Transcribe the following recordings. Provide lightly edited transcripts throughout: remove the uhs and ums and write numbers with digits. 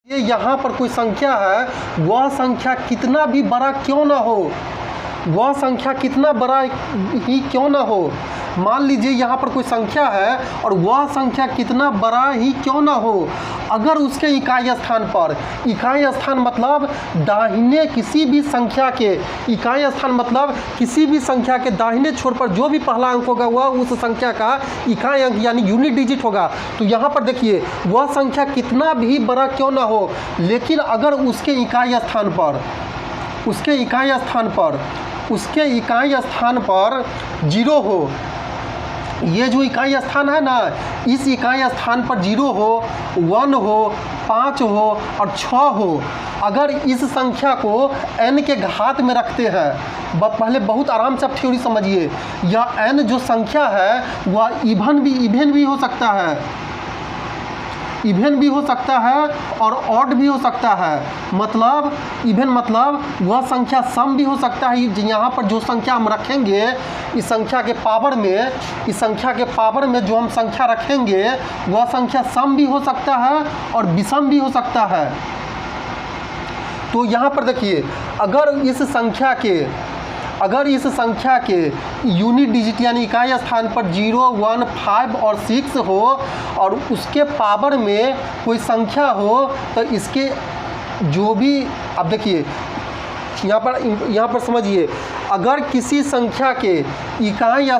ये यहाँ पर कोई संख्या है, वह संख्या कितना भी बड़ा क्यों ना हो, वह संख्या कितना बड़ा ही क्यों ना हो, मान लीजिए यहाँ पर कोई संख्या है और वह संख्या कितना बड़ा ही क्यों ना हो, अगर उसके इकाई स्थान पर, इकाई स्थान मतलब दाहिने किसी भी संख्या के, इकाई स्थान मतलब किसी भी संख्या के दाहिने छोर पर जो भी पहला अंक होगा वह उस संख्या का इकाई अंक यानी यूनिट डिजिट होगा। तो यहाँ पर देखिए वह संख्या कितना भी बड़ा क्यों ना हो, लेकिन अगर उसके इकाई स्थान पर, उसके इकाई स्थान पर, उसके इकाई स्थान पर 0 हो, ये जो इकाई स्थान है ना, इस इकाई स्थान पर 0 हो, 1 हो, 5 हो और 6 हो, अगर इस संख्या को n के घात में रखते हैं, पहले बहुत आराम से आप थ्योरी समझिए, यह n जो संख्या है वह इवन भी हो सकता है, इवन भी हो सकता है और ऑड भी हो सकता है। मतलब इवन मतलब वह संख्या सम भी हो सकता है, यहाँ पर जो संख्या हम रखेंगे इस संख्या के पावर में, इस संख्या के पावर में जो हम संख्या रखेंगे वह संख्या सम भी हो सकता है और विषम भी हो सकता है। तो यहाँ पर देखिए अगर इस संख्या के यूनिट डिजिट यानी इकाई स्थान पर 0, 1, 5 और 6 हो और उसके पावर में कोई संख्या हो, तो इसके जो भी, अब देखिए यहाँ पर समझिए, अगर किसी संख्या के इकाई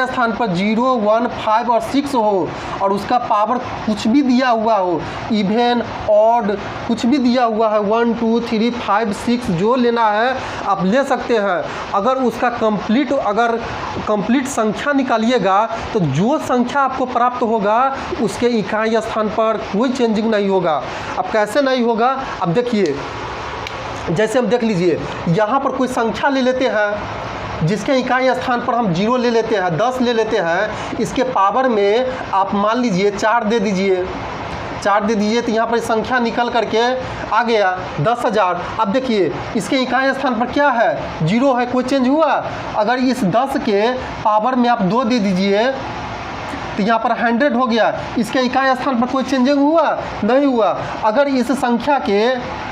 स्थान पर 0, 1, 5 और 6 हो और उसका पावर कुछ भी दिया हुआ हो, इवन ऑड कुछ भी दिया हुआ है, 1, 2, 3, 5, 6 जो लेना है आप ले सकते हैं। अगर उसका कंप्लीट संख्या निकालिएगा तो जो संख्या आपको प्राप्त होगा उसके इकाई स्थान पर कोई चेंजिंग नहीं होगा। अब कैसे नहीं होगा, अब देखिए जैसे हम देख लीजिए, यहाँ पर कोई संख्या ले लेते हैं जिसके इकाई स्थान पर हम 0 ले लेते हैं, 10 ले लेते हैं, इसके पावर में आप मान लीजिए 4 दे दीजिए, तो यहाँ पर संख्या निकल करके आ गया 10,000। अब देखिए इसके इकाई स्थान पर क्या है, 0 है, कोई चेंज हुआ। अगर इस 10 के पावर में आप 2 दे दीजिए तो यहाँ पर 100 हो गया, इसके इकाई स्थान पर कोई चेंजिंग हुआ नहीं हुआ। अगर इस संख्या के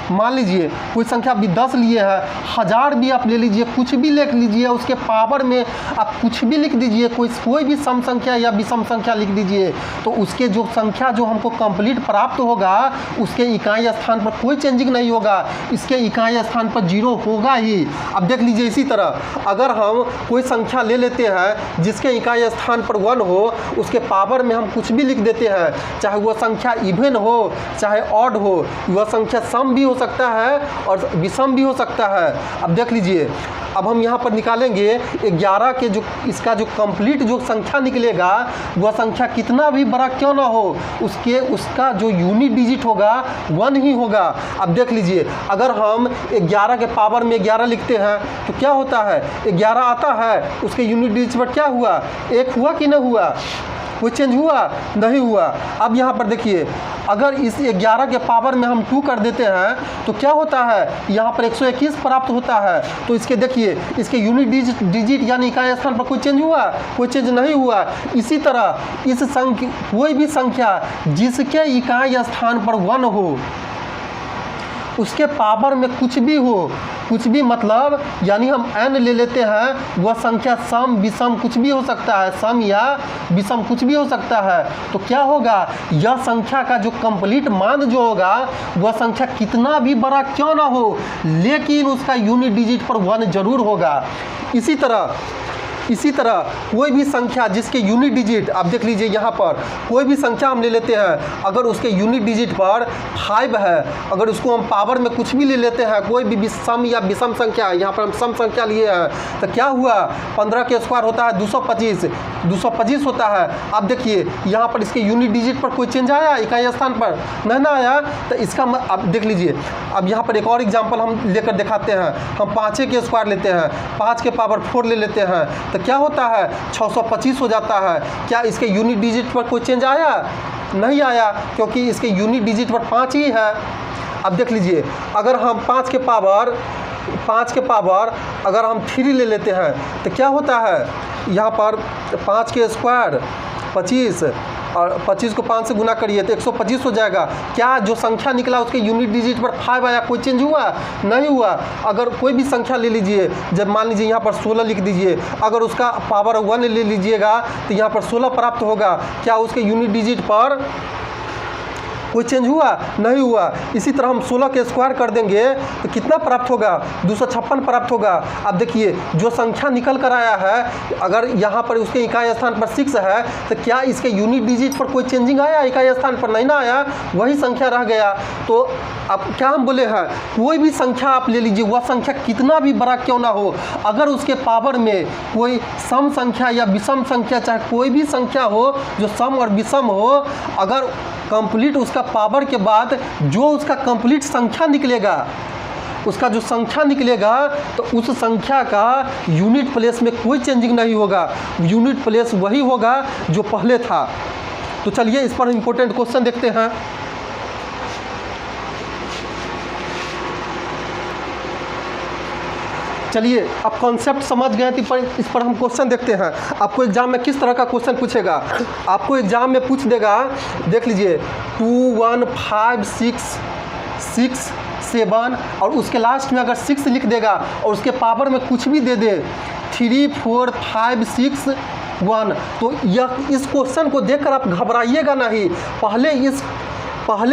मान लीजिए कोई संख्या भी 10 लिए है, 1000 भी आप ले लीजिए, कुछ भी लिख लीजिए, उसके पावर में आप कुछ भी लिख दीजिए, कोई भी सम संख्या या विषम संख्या लिख दीजिए, तो उसके जो संख्या जो हमको कंप्लीट प्राप्त होगा उसके इकाई स्थान पर कोई चेंजिंग नहीं होगा, इसके इकाई स्थान पर 0 होगा ही। अब देख लीजिए इसी तरह अगर हम कोई संख्या ले लेते हैं जिसके इकाई स्थान पर 1 हो, उसके पावर में हम कुछ भी लिख देते हैं, चाहे वह संख्या इवन हो चाहे ऑड हो, वह संख्या सम भी हो सकता है और विषम भी हो सकता है। अब देख लीजिए, अब हम यहाँ पर निकालेंगे 11 के जो इसका जो कंप्लीट जो संख्या निकलेगा वह संख्या कितना भी बड़ा क्यों ना हो, उसका जो यूनिट डिजिट होगा 1 ही होगा। अब देख लीजिए अगर हम 11 के पावर में 11 लिखते हैं तो क्या होता है, 11 आता है, उसके यूनिट डिजिट पर क्या हुआ, 1 हुआ कि नहीं हुआ, कोई चेंज हुआ नहीं हुआ। अब यहाँ पर देखिए अगर इस 11 के पावर में हम 2 कर देते हैं तो क्या होता है, यहाँ पर 121 प्राप्त होता है। तो इसके देखिए इसके यूनिट डिजिट यानी इकाई स्थान पर कोई चेंज हुआ, कोई चेंज नहीं हुआ। इसी तरह इस कोई भी संख्या जिसके इकाई स्थान पर 1 हो, उसके पावर में कुछ भी हो, कुछ भी मतलब यानी हम n ले लेते हैं, वह संख्या सम विषम कुछ भी हो सकता है, सम या विषम कुछ भी हो सकता है। तो क्या होगा, यह संख्या का जो कंप्लीट मान जो होगा वह संख्या कितना भी बड़ा क्यों ना हो, लेकिन उसका यूनिट डिजिट पर 1 जरूर होगा। इसी तरह कोई भी संख्या जिसके यूनिट डिजिट, आप देख लीजिए यहाँ पर कोई भी संख्या हम ले लेते हैं, अगर उसके यूनिट डिजिट पर 5 है, अगर उसको हम पावर में कुछ भी ले लेते हैं, कोई भी सम या विषम संख्या, यहाँ पर हम सम संख्या लिए हैं, तो क्या हुआ, 15 के स्क्वायर होता है 225 होता है। अब देखिए यहाँ पर इसके यूनिट डिजिट पर कोई चेंज आया इकाई स्थान पर, नहीं ना आया। तो इसका अब देख लीजिए, अब यहाँ पर एक और एग्जाम्पल हम लेकर दिखाते हैं। हम 5 के स्क्वायर लेते हैं, 5 के पावर 4 ले लेते हैं, तो क्या होता है, 625 हो जाता है। क्या इसके यूनिट डिजिट पर कोई चेंज आया, नहीं आया, क्योंकि इसके यूनिट डिजिट पर 5 ही है। अब देख लीजिए अगर हम 5 के पावर अगर हम 3 ले लेते हैं तो क्या होता है, यहाँ पर 5 के स्क्वायर 25 और 25 को 5 से गुना करिए तो 125 हो जाएगा। क्या जो संख्या निकला उसके यूनिट डिजिट पर 5 आया, कोई चेंज हुआ? नहीं हुआ। अगर कोई भी संख्या ले लीजिए, जब मान लीजिए यहाँ पर 16 लिख दीजिए, अगर उसका पावर 1 ले लीजिएगा तो यहाँ पर 16 प्राप्त होगा। क्या उसके यूनिट डिजिट पर कोई चेंज हुआ? नहीं हुआ। इसी तरह हम 16 के स्क्वायर कर देंगे तो कितना प्राप्त होगा? 256 प्राप्त होगा। अब देखिए जो संख्या निकल कर आया है, अगर यहाँ पर उसके इकाई स्थान पर 6 है तो क्या इसके यूनिट डिजिट पर कोई चेंजिंग आया? इकाई स्थान पर नहीं ना आया, वही संख्या रह गया। तो अब क्या हम बोले हैं, कोई भी संख्या आप ले लीजिए, वह संख्या कितना भी बड़ा क्यों ना हो, अगर उसके पावर में कोई सम संख्या या विषम संख्या, चाहे कोई भी संख्या हो जो सम और विषम हो, अगर कंप्लीट उसका पावर के बाद जो उसका कंप्लीट संख्या निकलेगा, उसका जो संख्या निकलेगा, तो उस संख्या का यूनिट प्लेस में कोई चेंजिंग नहीं होगा। यूनिट प्लेस वही होगा जो पहले था। तो चलिए इस पर इंपॉर्टेंट क्वेश्चन देखते हैं। चलिए अब कॉन्सेप्ट समझ गए तो इस पर हम क्वेश्चन देखते हैं। आपको एग्जाम में किस तरह का क्वेश्चन पूछेगा? आपको एग्जाम में पूछ देगा, देख लीजिए 2 1 5 6 7 और उसके लास्ट में अगर 6 लिख देगा और उसके पावर में कुछ भी दे दे 3 4 5 6 1, तो यह इस क्वेश्चन को देखकर आप घबराइएगा नहीं। पहले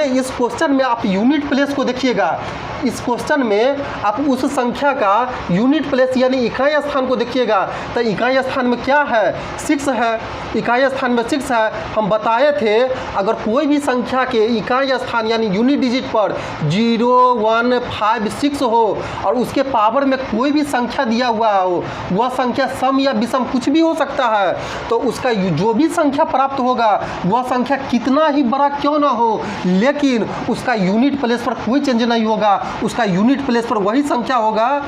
इस क्वेश्चन में आप यूनिट प्लेस को देखिएगा। इस क्वेश्चन में आप उस संख्या का यूनिट प्लेस यानी इकाई स्थान को देखिएगा। तो इकाई स्थान में क्या है? 6 है। इकाई स्थान में 6 है। हम बताए थे अगर कोई भी संख्या के इकाई स्थान यानी यूनिट डिजिट पर 0 1 5 6 हो और उसके पावर में कोई भी संख्या दिया हुआ हो, वह संख्या सम या विषम कुछ भी हो सकता है, तो उसका जो भी संख्या प्राप्त होगा वह संख्या कितना ही बड़ा क्यों ना हो, लेकिन उसका यूनिट प्लेस पर कोई चेंज नहीं होगा। उसका यूनिट प्लेस पर वही संख्या होगा,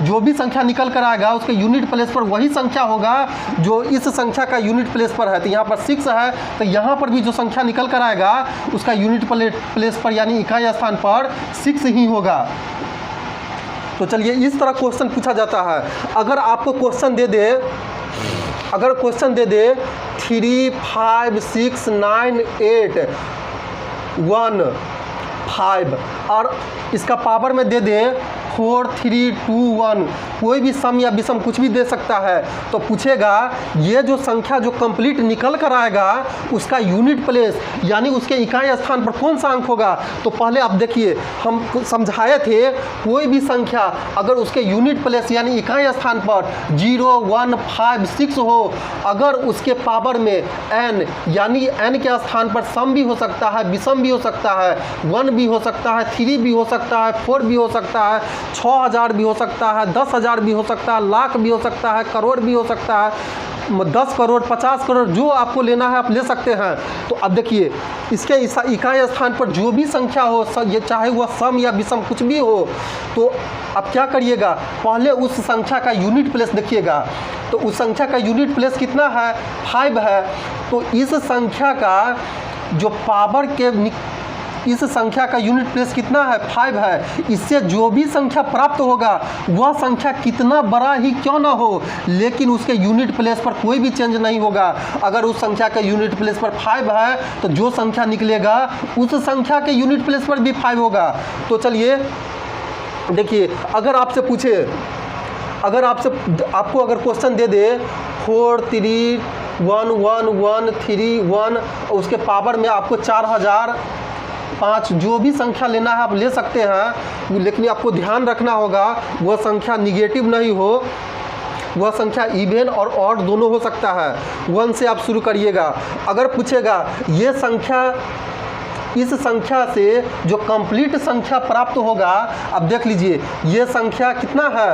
जो भी संख्या निकल कर आएगा उसके यूनिट प्लेस पर वही संख्या होगा जो इस संख्या का यूनिट प्लेस पर है। तो यहाँ पर 6 है, तो यहाँ पर भी जो संख्या निकल कर आएगा उसका यूनिट प्लेस पर यानी इकाई स्थान पर 6 ही होगा। तो चलिए इस तरह क्वेश्चन पूछा जाता है। अगर आपको क्वेश्चन दे दे 3 5 6 9 8 1 5 और इसका पावर में दे दे 4 3 2 1, कोई भी सम या विषम कुछ भी दे सकता है, तो पूछेगा ये जो संख्या जो कंप्लीट निकल कर आएगा उसका यूनिट प्लेस यानी उसके इकाई स्थान पर कौन सा अंक होगा। तो पहले आप देखिए हम समझाए थे कोई भी संख्या अगर उसके यूनिट प्लेस यानी इकाई स्थान पर 0 1 5 6 हो, अगर उसके पावर में n यानी n के स्थान पर सम भी हो सकता है, विषम भी हो सकता है, 1 भी हो सकता है, 3 भी हो सकता है, 4 भी हो सकता है, 6000 भी हो सकता है, 10,000 भी हो सकता है, लाख भी हो सकता है, करोड़ भी हो सकता है, 10 करोड़ 50 करोड़, जो आपको लेना है आप ले सकते हैं। तो अब देखिए इसके इकाई स्थान पर जो भी संख्या हो, ये चाहे वह सम या विषम कुछ भी हो, तो अब क्या करिएगा, पहले उस संख्या का यूनिट प्लेस देखिएगा। तो उस संख्या का यूनिट प्लेस कितना है? 5 है। तो इस संख्या का जो पावर के इस संख्या का यूनिट प्लेस कितना है? 5 है। इससे जो भी संख्या प्राप्त होगा वह संख्या कितना बड़ा ही क्यों ना हो, लेकिन उसके यूनिट प्लेस पर कोई भी चेंज नहीं होगा। अगर उस संख्या का यूनिट प्लेस पर 5 है तो जो संख्या निकलेगा उस संख्या के यूनिट प्लेस पर भी 5 होगा। तो चलिए देखिए, अगर आपसे पूछे, आपको अगर क्वेश्चन दे दे 4 3 1 1 1 3 1 और उसके पावर में आपको 4005, जो भी संख्या लेना है आप ले सकते हैं, लेकिन आपको ध्यान रखना होगा वह संख्या निगेटिव नहीं हो, वह संख्या इवन और ऑड दोनों हो सकता है। 1 से आप शुरू करिएगा। अगर पूछेगा ये संख्या, इस संख्या से जो कंप्लीट संख्या प्राप्त होगा, अब देख लीजिए ये संख्या कितना है,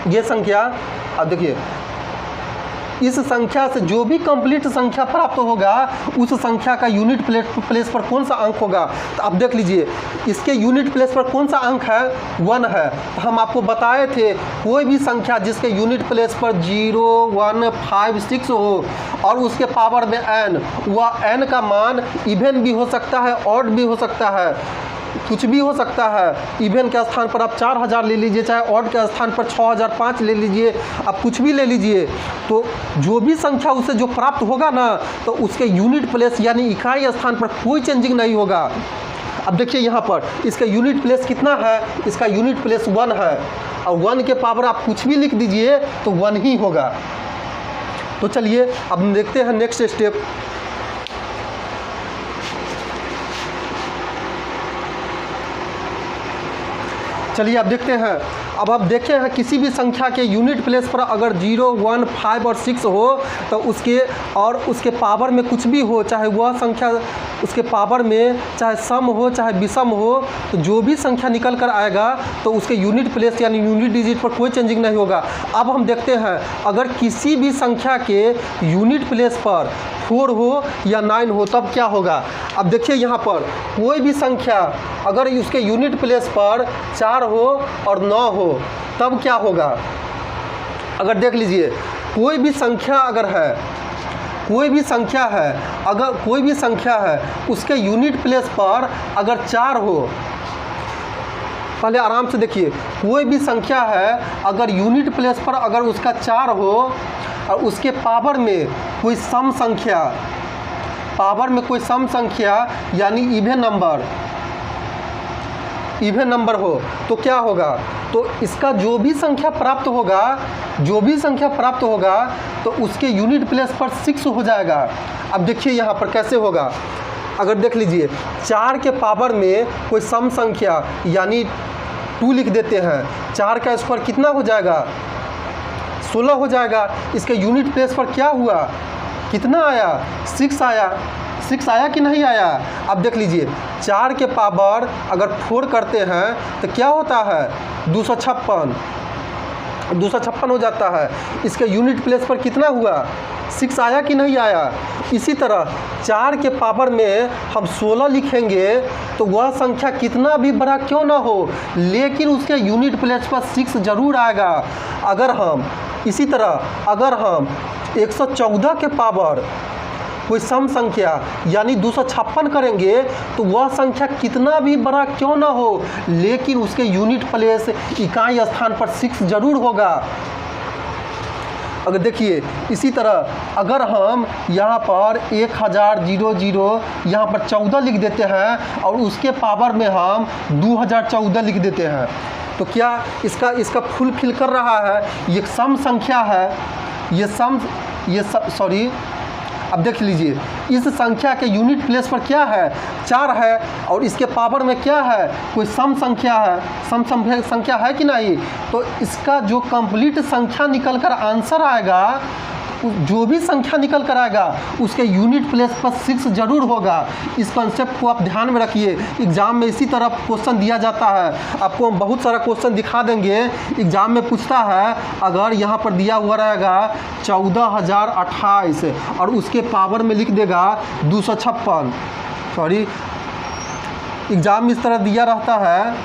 ये संख्या, अब देखिए इस संख्या से जो भी कंप्लीट संख्या प्राप्त होगा उस संख्या का यूनिट प्लेस पर कौन सा अंक होगा। तो अब देख लीजिए इसके यूनिट प्लेस पर कौन सा अंक है? 1 है। तो हम आपको बताए थे कोई भी संख्या जिसके यूनिट प्लेस पर 0 1 5 6 हो और उसके पावर में n, वह n का मान इवन भी हो सकता है, ऑड भी हो सकता है। कुछ भी हो सकता है। इवन के स्थान पर आप 4000 ले लीजिए, चाहे ऑड के स्थान पर 6005 ले लीजिए, आप कुछ भी ले लीजिए। तो जो भी संख्या उसे जो प्राप्त होगा ना, तो उसके यूनिट प्लेस यानी इकाई स्थान पर कोई चेंजिंग नहीं होगा। अब देखिए यहाँ पर इसका यूनिट प्लेस कितना है, इसका यूनिट प्लेस 1 है, और 1 के पावर आप कुछ भी लिख दीजिए तो 1 ही होगा। तो चलिए अब हम देखते हैं नेक्स्ट स्टेप। चलिए अब देखते हैं। अब आप देखे हैं किसी भी संख्या के यूनिट प्लेस पर अगर 0, 1, 5 और 6 हो तो उसके पावर में कुछ भी हो, चाहे वह संख्या उसके पावर में चाहे सम हो चाहे विषम हो, तो जो भी संख्या निकल कर आएगा तो उसके यूनिट प्लेस यानी यूनिट डिजिट पर कोई चेंजिंग नहीं होगा। अब हम देखते हैं अगर किसी भी संख्या के यूनिट प्लेस पर 4 हो या 9 हो तब क्या होगा। अब देखिए यहाँ पर कोई भी संख्या अगर उसके यूनिट प्लेस पर 4 हो और 9 हो तब क्या होगा। अगर देख लीजिए कोई भी संख्या अगर है, कोई भी संख्या है, अगर कोई भी संख्या है उसके यूनिट प्लेस पर अगर 4 हो, पहले आराम से देखिए, कोई भी संख्या है अगर यूनिट प्लेस पर अगर उसका 4 हो और उसके पावर में कोई सम संख्या, पावर में कोई सम संख्या यानी इवन नंबर हो तो क्या होगा। तो इसका जो भी संख्या प्राप्त होगा तो उसके यूनिट प्लेस पर 6 हो जाएगा। अब देखिए यहाँ पर कैसे होगा। अगर देख लीजिए 4 के पावर में कोई सम संख्या यानी 2 लिख देते हैं, 4 का स्क्वायर कितना हो जाएगा, 16 हो जाएगा। इसके यूनिट प्लेस पर क्या हुआ, कितना आया, 6 आया। 6 आया कि नहीं आया। अब देख लीजिए 4 के पावर अगर 4 करते हैं तो क्या होता है, 256 हो जाता है। इसके यूनिट प्लेस पर कितना हुआ, 6 आया कि नहीं आया। इसी तरह 4 के पावर में हम 16 लिखेंगे तो वह संख्या कितना भी बड़ा क्यों ना हो लेकिन उसके यूनिट प्लेस पर 6 जरूर आएगा। इसी तरह अगर हम 114 के पावर कोई सम संख्या यानी 256 करेंगे तो वह संख्या कितना भी बड़ा क्यों ना हो लेकिन उसके यूनिट प्लेस इकाई स्थान पर 6 जरूर होगा। अगर देखिए इसी तरह अगर हम यहाँ पर 1000 यहाँ पर 14 लिख देते हैं और उसके पावर में हम 2014 लिख देते हैं तो क्या इसका फुलफिल कर रहा है। ये सम संख्या है, अब देख लीजिए इस संख्या के यूनिट प्लेस पर क्या है, 4 है और इसके पावर में क्या है, कोई सम संख्या है कि नहीं। तो इसका जो कंप्लीट संख्या निकल कर आंसर आएगा, जो भी संख्या निकल कर आएगा उसके यूनिट प्लेस पर 6 जरूर होगा। इस कॉन्सेप्ट को आप ध्यान में रखिए। एग्जाम में इसी तरह क्वेश्चन दिया जाता है। आपको हम बहुत सारा क्वेश्चन दिखा देंगे। एग्जाम में पूछता है अगर यहाँ पर दिया हुआ रहेगा 14028 और उसके पावर में लिख देगा 256, एग्जाम में इस तरह दिया रहता है,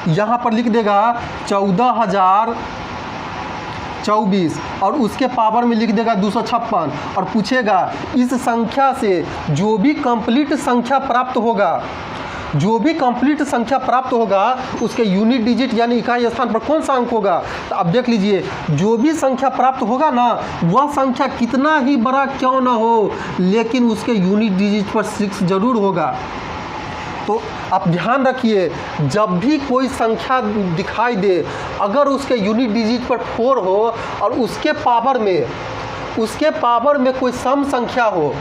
यहाँ पर लिख देगा 14024 और उसके पावर में लिख देगा 256 और पूछेगा इस संख्या से जो भी कंप्लीट संख्या प्राप्त होगा उसके यूनिट डिजिट यानी इकाई स्थान पर कौन सा अंक होगा। तो अब देख लीजिए जो भी संख्या प्राप्त होगा ना वह संख्या कितना ही बड़ा क्यों ना हो लेकिन उसके यूनिट डिजिट पर 6 जरूर होगा। तो आप ध्यान रखिए जब भी कोई संख्या दिखाई दे अगर उसके यूनिट डिजिट पर 4 हो और उसके पावर में कोई सम संख्या हो,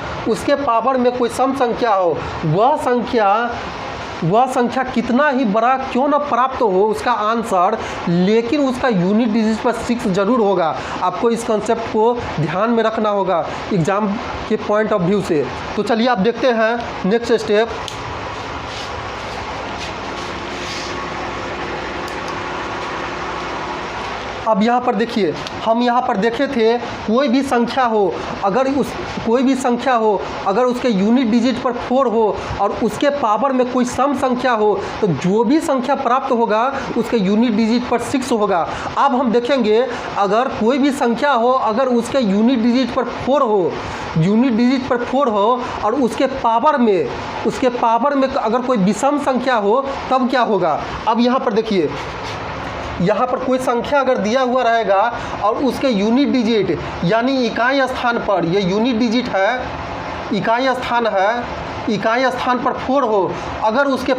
वह संख्या कितना ही बड़ा क्यों ना प्राप्त हो उसका आंसर लेकिन उसका यूनिट डिजिट पर 6 जरूर होगा। आपको इस कॉन्सेप्ट को ध्यान में रखना होगा एग्जाम के पॉइंट ऑफ व्यू से। तो चलिए आप देखते हैं नेक्स्ट स्टेप। अब यहाँ पर देखिए, हम यहाँ पर देखे थे कोई भी संख्या हो, अगर कोई भी संख्या हो अगर उसके यूनिट डिजिट पर 4 हो और उसके पावर में कोई सम संख्या हो तो जो भी संख्या प्राप्त होगा उसके यूनिट डिजिट पर 6 होगा। अब हम देखेंगे अगर कोई भी संख्या हो अगर उसके यूनिट डिजिट पर 4 हो, यूनिट डिजिट पर 4 हो और उसके पावर में अगर कोई विषम संख्या हो तब क्या होगा। अब यहाँ पर देखिए, यहाँ पर कोई संख्या अगर दिया हुआ रहेगा और उसके यूनिट डिजिट यानी इकाई स्थान पर, ये यूनिट डिजिट है, इकाई स्थान पर 4 हो, अगर उसके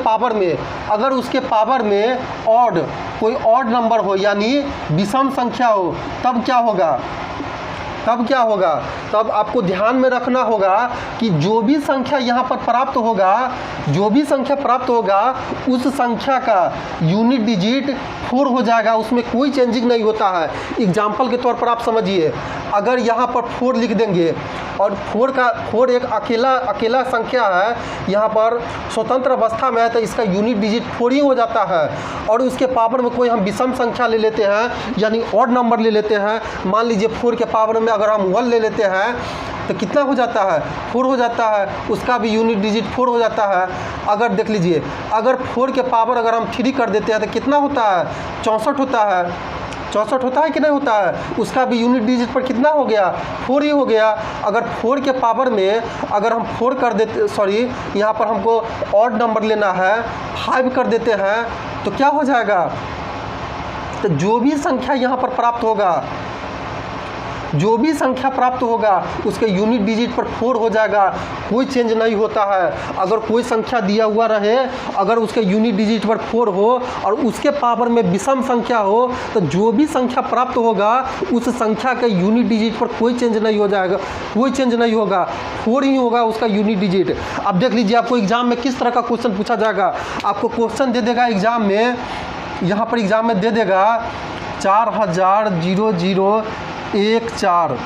पावर में कोई ऑड नंबर हो यानी विषम संख्या हो तब क्या होगा। तब आपको ध्यान में रखना होगा कि जो भी संख्या यहाँ पर प्राप्त होगा उस संख्या का यूनिट डिजिट 4 हो जाएगा, उसमें कोई चेंजिंग नहीं होता है। एग्जाम्पल के तौर पर आप समझिए, अगर यहाँ पर 4 लिख देंगे और 4 एक अकेला संख्या है, यहाँ पर स्वतंत्र अवस्था में है तो इसका यूनिट डिजिट 4 ही हो जाता है। और उसके पावर में कोई हम विषम संख्या ले लेते हैं यानी ऑड नंबर ले लेते हैं, मान लीजिए 4 के पावर में अगर हम 1 ले लेते हैं तो कितना हो जाता है, 4 हो जाता है, उसका भी यूनिट डिजिट 4 हो जाता है। अगर देख लीजिए, अगर 4 के पावर अगर हम 3 कर देते हैं तो कितना होता है, 64 होता है। 64 होता है कि नहीं होता है, उसका भी यूनिट डिजिट पर कितना हो गया, 4 ही हो गया। अगर 4 के पावर में अगर हम 4 कर देते, सॉरी यहाँ पर हमको ऑड नंबर लेना है, 5 कर देते हैं तो क्या हो जाएगा। तो जो भी संख्या यहाँ पर प्राप्त होगा उसके यूनिट डिजिट पर 4 हो जाएगा, कोई चेंज नहीं होता है। अगर कोई संख्या दिया हुआ रहे, अगर उसके यूनिट डिजिट पर 4 हो और उसके पावर में विषम संख्या हो तो जो भी संख्या प्राप्त होगा उस संख्या के यूनिट डिजिट पर कोई चेंज नहीं होगा, 4 ही होगा उसका यूनिट डिजिट। अब देख लीजिए आपको एग्जाम में किस तरह का क्वेश्चन पूछा जाएगा। आपको क्वेश्चन दे देगा एग्जाम में, यहाँ पर एग्जाम में दे देगा 4000,0014,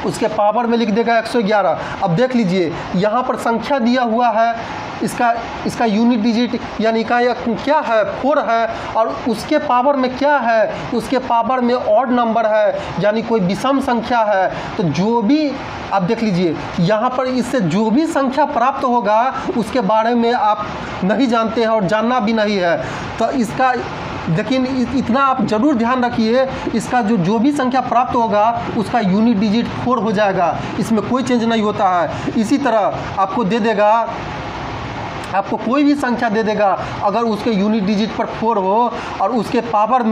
उसके पावर में लिख देगा 111। अब देख लीजिए यहाँ पर संख्या दिया हुआ है, इसका यूनिट डिजिट यानी इकाई क्या है, 4 है, और उसके पावर में क्या है, उसके पावर में ऑड नंबर है यानी कोई विषम संख्या है। तो जो भी आप देख लीजिए यहाँ पर इससे जो भी संख्या प्राप्त होगा उसके बारे में आप नहीं जानते हैं और जानना भी नहीं है। तो इसका लेकिन इतना आप ज़रूर ध्यान रखिए, इसका जो भी संख्या प्राप्त होगा उसका यूनिट डिजिट 4 हो जाएगा, इसमें कोई चेंज नहीं होता है। इसी तरह आपको दे देगा, आपको कोई भी संख्या दे देगा अगर उसके यूनिट डिजिट पर 4 हो और उसके पावर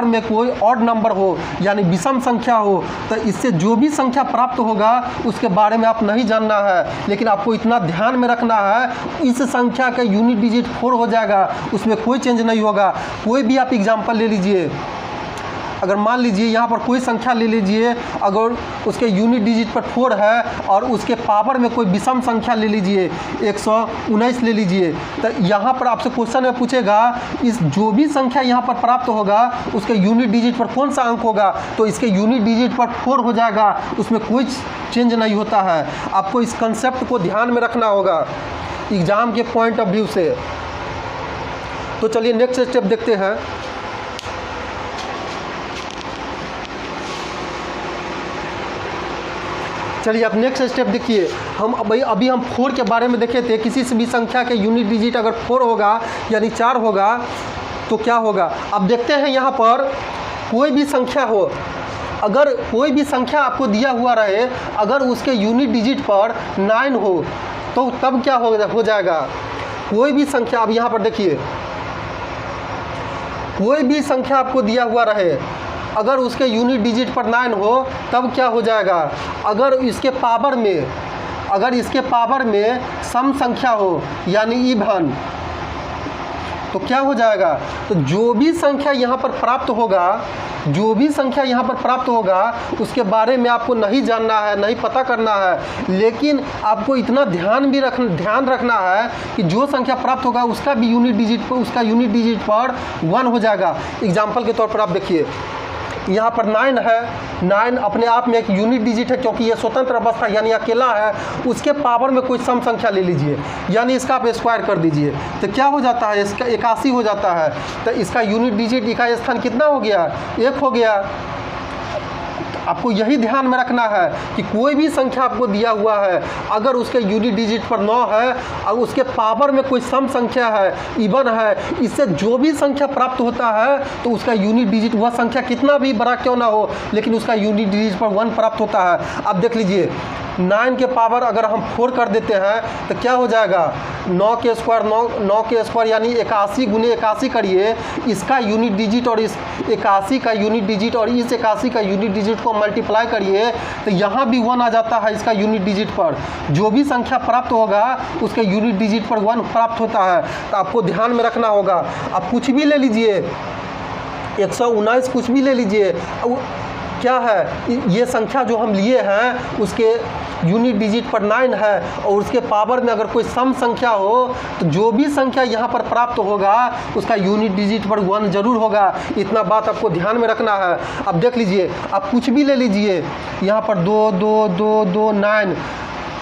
में कोई ऑड नंबर हो यानी विषम संख्या हो तो इससे जो भी संख्या प्राप्त होगा उसके बारे में आप नहीं जानना है, लेकिन आपको इतना ध्यान में रखना है इस संख्या का यूनिट डिजिट 4 हो जाएगा, उसमें कोई चेंज नहीं होगा। कोई भी आप एग्जाम्पल ले लीजिए, अगर मान लीजिए यहाँ पर कोई संख्या ले लीजिए, अगर उसके यूनिट डिजिट पर 4 है और उसके पावर में कोई विषम संख्या ले लीजिए 119 ले लीजिए, तो यहाँ पर आपसे क्वेश्चन में पूछेगा इस जो भी संख्या यहाँ पर प्राप्त होगा उसके यूनिट डिजिट पर कौन सा अंक होगा, तो इसके यूनिट डिजिट पर 4 हो जाएगा, उसमें कोई चेंज नहीं होता है। आपको इस कंसेप्ट को ध्यान में रखना होगा एग्ज़ाम के पॉइंट ऑफ व्यू से। तो चलिए नेक्स्ट स्टेप देखते हैं। चलिए आप नेक्स्ट स्टेप देखिए, अभी हम 4 के बारे में देखे थे, किसी से भी संख्या के यूनिट डिजिट अगर 4 होगा यानी 4 होगा तो क्या होगा। अब देखते हैं यहाँ पर कोई भी संख्या हो, अगर कोई भी संख्या आपको दिया हुआ रहे, अगर उसके यूनिट डिजिट पर 9 हो तो तब क्या हो जाएगा। कोई भी संख्या, अब यहाँ पर देखिए कोई भी संख्या आपको दिया हुआ रहे, अगर उसके यूनिट डिजिट पर 9 हो तब क्या हो जाएगा। अगर इसके पावर में सम संख्या हो यानी इवन तो क्या हो जाएगा। तो जो भी संख्या यहाँ पर प्राप्त होगा उसके बारे में आपको नहीं जानना है, नहीं पता करना है, लेकिन आपको इतना ध्यान रखना है कि जो संख्या प्राप्त होगा उसका यूनिट डिजिट पर 1 हो जाएगा। एग्जाम्पल के तौर पर आप देखिए, यहाँ पर 9 है, 9 अपने आप में एक यूनिट डिजिट है क्योंकि ये स्वतंत्र अवस्था यानी अकेला है। उसके पावर में कोई सम संख्या ले लीजिए, यानी इसका आप स्क्वायर कर दीजिए तो क्या हो जाता है, इसका 81 हो जाता है। तो इसका यूनिट डिजिट इकाई स्थान कितना हो गया, 1 हो गया। आपको यही ध्यान में रखना है कि कोई भी संख्या आपको दिया हुआ है, अगर उसके यूनिट डिजिट पर 9 है और उसके पावर में कोई सम संख्या है, इवन है, इससे जो भी संख्या प्राप्त होता है तो उसका यूनिट डिजिट, वह संख्या कितना भी बड़ा क्यों ना हो, लेकिन उसका यूनिट डिजिट पर 1 प्राप्त होता है। अब देख लीजिए 9 के पावर अगर हम 4 कर देते हैं तो क्या हो जाएगा, 9 के स्क्वायर यानी 81 गुने 81 करिए, इसका यूनिट डिजिट और इस 81 का यूनिट डिजिट और इस 81 का यूनिट डिजिट को मल्टीप्लाई करिए तो यहाँ भी 1 आ जाता है। इसका यूनिट डिजिट पर जो भी संख्या प्राप्त होगा उसके यूनिट डिजिट पर 1 प्राप्त होता है। तो आपको ध्यान में रखना होगा। आप कुछ भी ले लीजिए, 119 कुछ भी ले लीजिए, क्या है ये संख्या जो हम लिए हैं उसके यूनिट डिजिट पर 9 है और उसके पावर में अगर कोई सम संख्या हो तो जो भी संख्या यहाँ पर प्राप्त होगा उसका यूनिट डिजिट पर 1 जरूर होगा। इतना बात आपको ध्यान में रखना है। अब देख लीजिए, आप कुछ भी ले लीजिए, यहाँ पर 2 2 2 2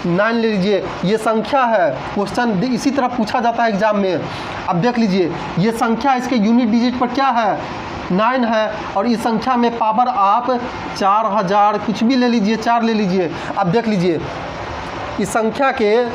9 ले लीजिए, ये संख्या है। क्वेश्चन इसी तरह पूछा जाता है एग्जाम में। अब देख लीजिए ये संख्या, इसके यूनिट डिजिट पर क्या है, 9 है और इस संख्या में पावर आप 4000 कुछ भी ले लीजिए, 4 ले लीजिए। अब देख लीजिए इस संख्या के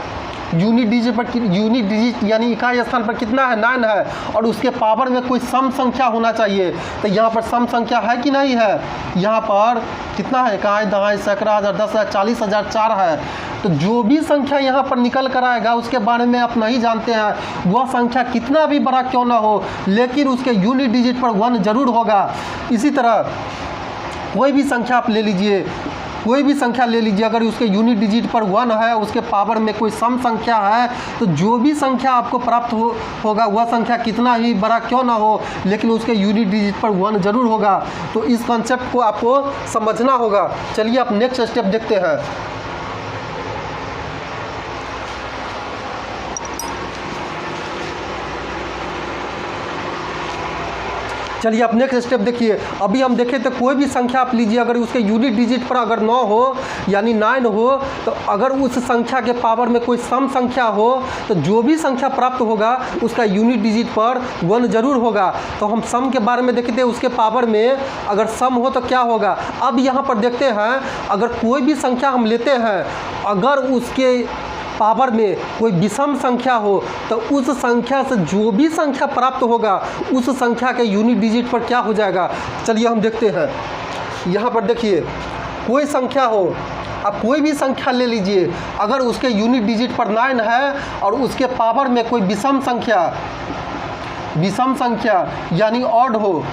यूनिट डिजिट यानी इकाई स्थान पर कितना है, 9 है और उसके पावर में कोई सम संख्या होना चाहिए। तो यहाँ पर सम संख्या है कि नहीं है, यहाँ पर कितना है, इकाई दहाई सैकड़ा हज़ार 10,000 40,000 4 है। तो जो भी संख्या यहाँ पर निकल कर आएगा उसके बारे में आप नहीं जानते हैं, वह संख्या कितना भी बड़ा क्यों ना हो लेकिन उसके यूनिट डिजिट पर 1 जरूर होगा। इसी तरह कोई भी संख्या आप ले लीजिए, कोई भी संख्या ले लीजिए, अगर उसके यूनिट डिजिट पर 1 है, उसके पावर में कोई सम संख्या है, तो जो भी संख्या आपको प्राप्त होगा वह संख्या कितना ही बड़ा क्यों ना हो लेकिन उसके यूनिट डिजिट पर 1 जरूर होगा। तो इस कॉन्सेप्ट को आपको समझना होगा। चलिए आप नेक्स्ट स्टेप देखते हैं। चलिए आप नेक्स्ट स्टेप देखिए। अभी हम देखें तो कोई भी संख्या आप लीजिए, अगर उसके यूनिट डिजिट पर अगर 9 हो यानी 9 हो तो अगर उस संख्या के पावर में कोई सम संख्या हो तो जो भी संख्या प्राप्त होगा उसका यूनिट डिजिट पर 1 जरूर होगा। तो हम सम के बारे में देखते हैं, उसके पावर में अगर सम हो तो क्या होगा। अब यहाँ पर देखते हैं, अगर कोई भी संख्या हम लेते हैं, अगर उसके पावर में कोई विषम संख्या हो तो उस संख्या से जो भी संख्या प्राप्त होगा उस संख्या के यूनिट डिजिट पर क्या हो जाएगा। चलिए हम देखते हैं। यहाँ पर देखिए कोई संख्या हो, आप कोई भी संख्या ले लीजिए, अगर उसके यूनिट डिजिट पर 9 है और उसके पावर में कोई विषम संख्या यानी ऑड हो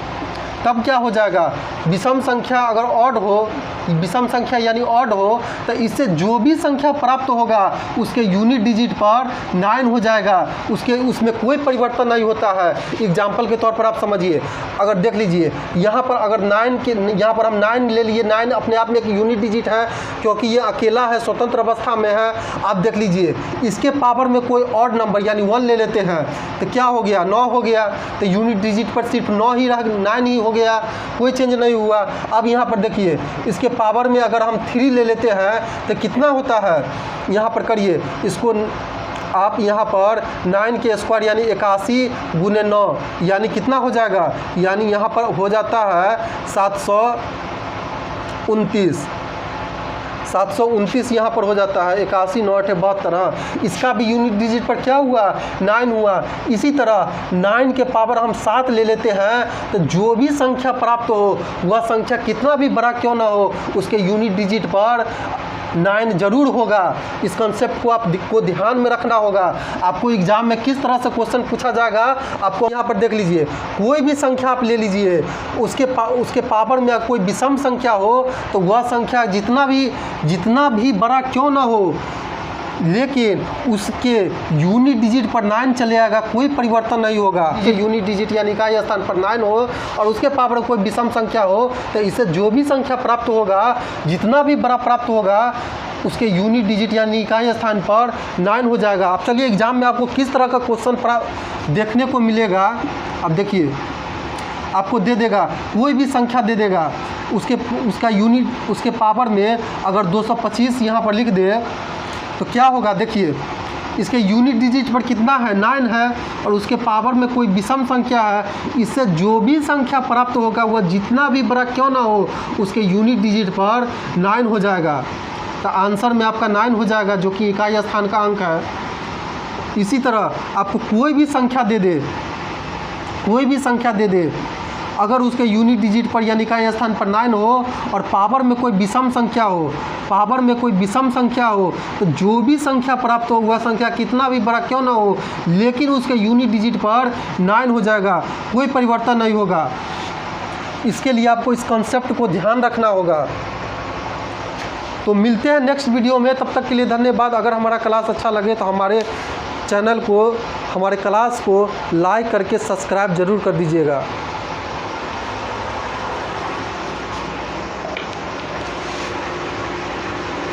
तब क्या हो जाएगा। विषम संख्या अगर ऑड हो, विषम संख्या यानी ऑड हो तो इससे जो भी संख्या प्राप्त होगा उसके यूनिट डिजिट पर 9 हो जाएगा, उसमें कोई परिवर्तन नहीं होता है। एग्जाम्पल के तौर पर आप समझिए, अगर देख लीजिए यहाँ पर अगर 9 के यहाँ पर हम 9 ले लिए, 9 अपने आप में एक यूनिट डिजिट है क्योंकि ये अकेला है, स्वतंत्र अवस्था में है। आप देख लीजिए इसके पावर में कोई ऑड नंबर यानी 1 ले लेते हैं तो क्या हो गया, 9 हो गया। तो यूनिट डिजिट पर सिर्फ 9 ही 9 ही हो गया, कोई चेंज नहीं हुआ। अब यहाँ पर देखिए इसके पावर में अगर हम 3 ले लेते हैं तो कितना होता है, यहाँ पर करिए इसको आप, यहाँ पर 9 के स्क्वायर यानी 81 गुने 9 यानी कितना हो जाएगा, यानी यहाँ पर हो जाता है 729 यहाँ पर हो जाता है। 81 9 8 72, इसका भी यूनिट डिजिट पर क्या हुआ, 9 हुआ। इसी तरह 9 के पावर हम 7 ले लेते हैं तो जो भी संख्या प्राप्त हो वह संख्या कितना भी बड़ा क्यों ना हो उसके यूनिट डिजिट पर 9 जरूर होगा। इस कॉन्सेप्ट को आपको ध्यान में रखना होगा। आपको एग्जाम में किस तरह से क्वेश्चन पूछा जाएगा, आपको यहाँ पर देख लीजिए, कोई भी संख्या आप ले लीजिए, उसके पावर में कोई विषम संख्या हो तो वह संख्या जितना भी बड़ा क्यों ना हो लेकिन उसके यूनिट डिजिट पर 9 चले आएगा, कोई परिवर्तन नहीं होगा। यूनिट डिजिट यानी इकाई स्थान पर 9 हो और उसके पावर कोई विषम संख्या हो तो इससे जो भी संख्या प्राप्त होगा, जितना भी बड़ा प्राप्त होगा उसके यूनिट डिजिट यानी इकाई स्थान पर 9 हो जाएगा। अब चलिए एग्जाम में आपको किस तरह का क्वेश्चन देखने को मिलेगा। अब देखिए आपको दे देगा, कोई भी संख्या दे देगा। उसका यूनिट, उसके पावर में अगर 225 यहाँ पर लिख दे तो क्या होगा, देखिए इसके यूनिट डिजिट पर कितना है, 9 है, और उसके पावर में कोई विषम संख्या है। इससे जो भी संख्या प्राप्त होगा वह जितना भी बड़ा क्यों ना हो, उसके यूनिट डिजिट पर 9 हो जाएगा। तो आंसर में आपका 9 हो जाएगा, जो कि इकाई स्थान का अंक है। इसी तरह आपको कोई भी संख्या दे दे, कोई भी संख्या दे दे, अगर उसके यूनिट डिजिट पर यानी इकाई स्थान पर 9 हो और पावर में कोई विषम संख्या हो, पावर में कोई विषम संख्या हो, तो जो भी संख्या प्राप्त हो वह संख्या कितना भी बड़ा क्यों ना हो, लेकिन उसके यूनिट डिजिट पर 9 हो जाएगा, कोई परिवर्तन नहीं होगा। इसके लिए आपको इस कॉन्सेप्ट को ध्यान रखना होगा। तो मिलते हैं नेक्स्ट वीडियो में, तब तक के लिए धन्यवाद। अगर हमारा क्लास अच्छा लगे तो हमारे चैनल को, हमारे क्लास को लाइक करके सब्सक्राइब ज़रूर कर दीजिएगा।